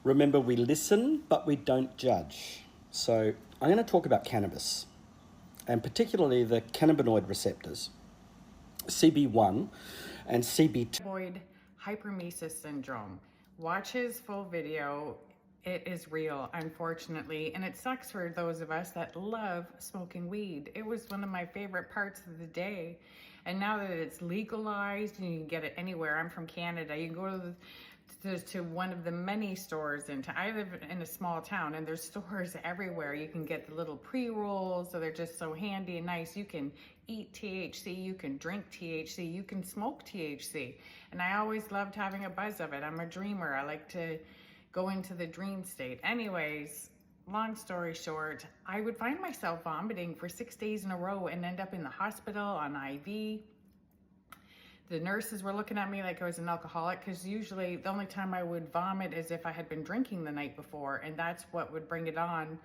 Remember, we listen, but we don't judge. So I'm going to talk about cannabis, and particularly the cannabinoid receptors, CB1 and CB2. Avoid hyperemesis syndrome. Watch his full video. It is real, unfortunately, and it sucks for those of us that love smoking weed. It was one of my favorite parts of the day, and now that it's legalized and you can get it anywhere. I'm from Canada. You can go to one of the many stores I live in a small town, and there's stores everywhere. You can get the little pre-rolls, so they're just so handy and nice. You can eat THC, you can drink THC, you can smoke THC, and I always loved having a buzz of it. I'm a dreamer. I like to go into the dream state. Anyways, long story short, I would find myself vomiting for 6 days in a row and end up in the hospital on IV. The nurses were looking at me like I was an alcoholic, because usually the only time I would vomit is if I had been drinking the night before, and that's what would bring it on.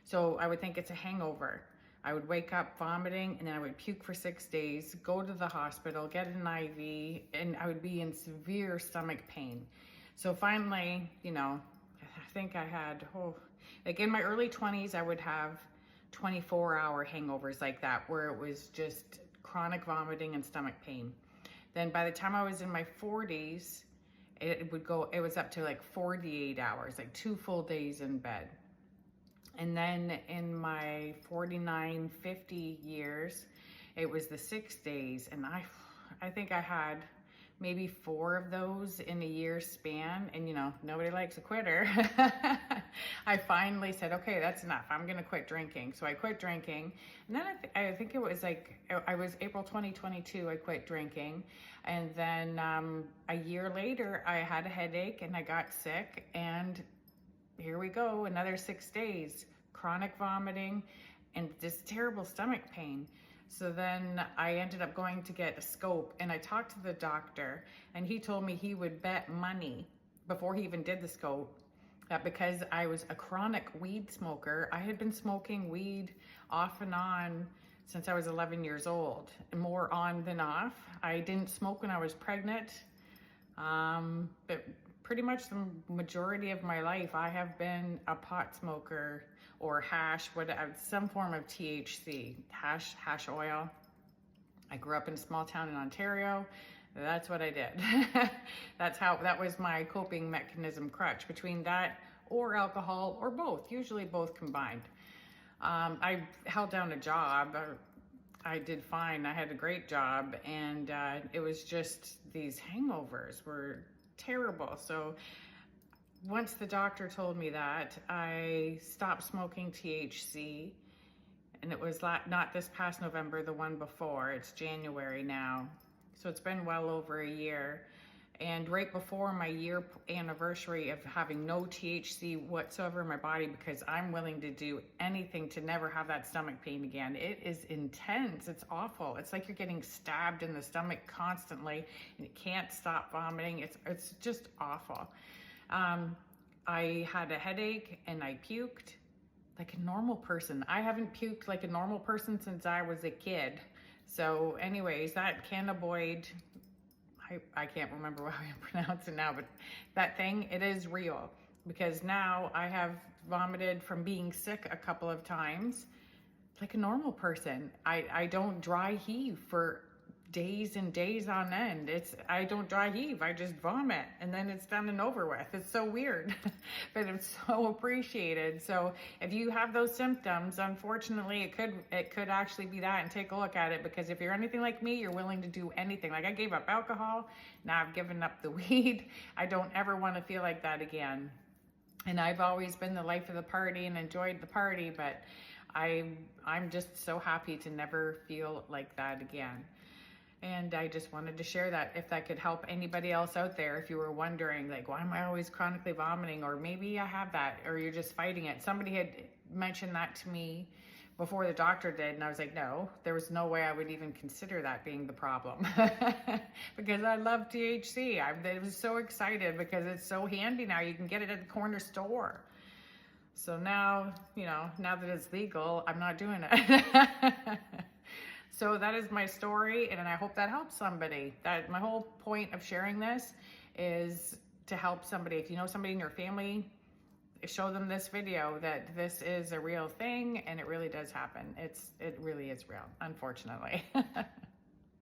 So I would think it's a hangover. I would wake up vomiting, and then I would puke for 6 days, go to the hospital, get an IV, and I would be in severe stomach pain. So finally, I think I had, like in my early 20s, I would have 24-hour hangovers like that, where it was just chronic vomiting and stomach pain. Then by the time I was in my 40s, it was up to like 48 hours, like 2 full days in bed. And then in my 49, 50 years, it was the 6 days. And I think I had maybe 4 of those in a year span. And nobody likes a quitter. I finally said, okay, that's enough. I'm going to quit drinking. So I quit drinking. And then I think it was April 2022, I quit drinking. And then a year later, I had a headache and I got sick. And here we go, another 6 days, chronic vomiting and this terrible stomach pain. So then I ended up going to get a scope, and I talked to the doctor, and he told me he would bet money before he even did the scope that because I was a chronic weed smoker, I had been smoking weed off and on since I was 11 years old, more on than off. I didn't smoke when I was pregnant, but pretty much the majority of my life, I have been a pot smoker or hash, some form of THC, hash oil. I grew up in a small town in Ontario. That's what I did. That was my coping mechanism crutch, between that or alcohol or both, usually both combined. I held down a job. I did fine. I had a great job, and it was just these hangovers were terrible. So once the doctor told me that, I stopped smoking THC, and it was not this past November, the one before. It's January now. So it's been well over a year. And right before my year anniversary of having no THC whatsoever in my body, because I'm willing to do anything to never have that stomach pain again. It is intense. It's awful. It's like you're getting stabbed in the stomach constantly and you can't stop vomiting. It's just awful. I had a headache and I puked like a normal person. I haven't puked like a normal person since I was a kid. So anyways, that cannabinoid, I can't remember how you pronounce it now, but that thing, it is real, because now I have vomited from being sick a couple of times like a normal person. I don't dry heave for days and days on end. I don't dry heave, I just vomit, and then it's done and over with. It's so weird, but it's so appreciated. So if you have those symptoms, unfortunately, it could actually be that, and take a look at it, because if you're anything like me, you're willing to do anything. Like I gave up alcohol, now I've given up the weed. I don't ever want to feel like that again. And I've always been the life of the party and enjoyed the party, but I'm just so happy to never feel like that again. And I just wanted to share that, if that could help anybody else out there. If you were wondering, like, why am I always chronically vomiting? Or maybe I have that, or you're just fighting it. Somebody had mentioned that to me before the doctor did, and I was like, no, there was no way I would even consider that being the problem. Because I love THC. I was so excited because it's so handy now. You can get it at the corner store. So now, now that it's legal, I'm not doing it. So that is my story, and I hope that helps somebody. That my whole point of sharing this is to help somebody. If you know somebody in your family show them this video that this is a real thing and it really does happen. It really is real, unfortunately.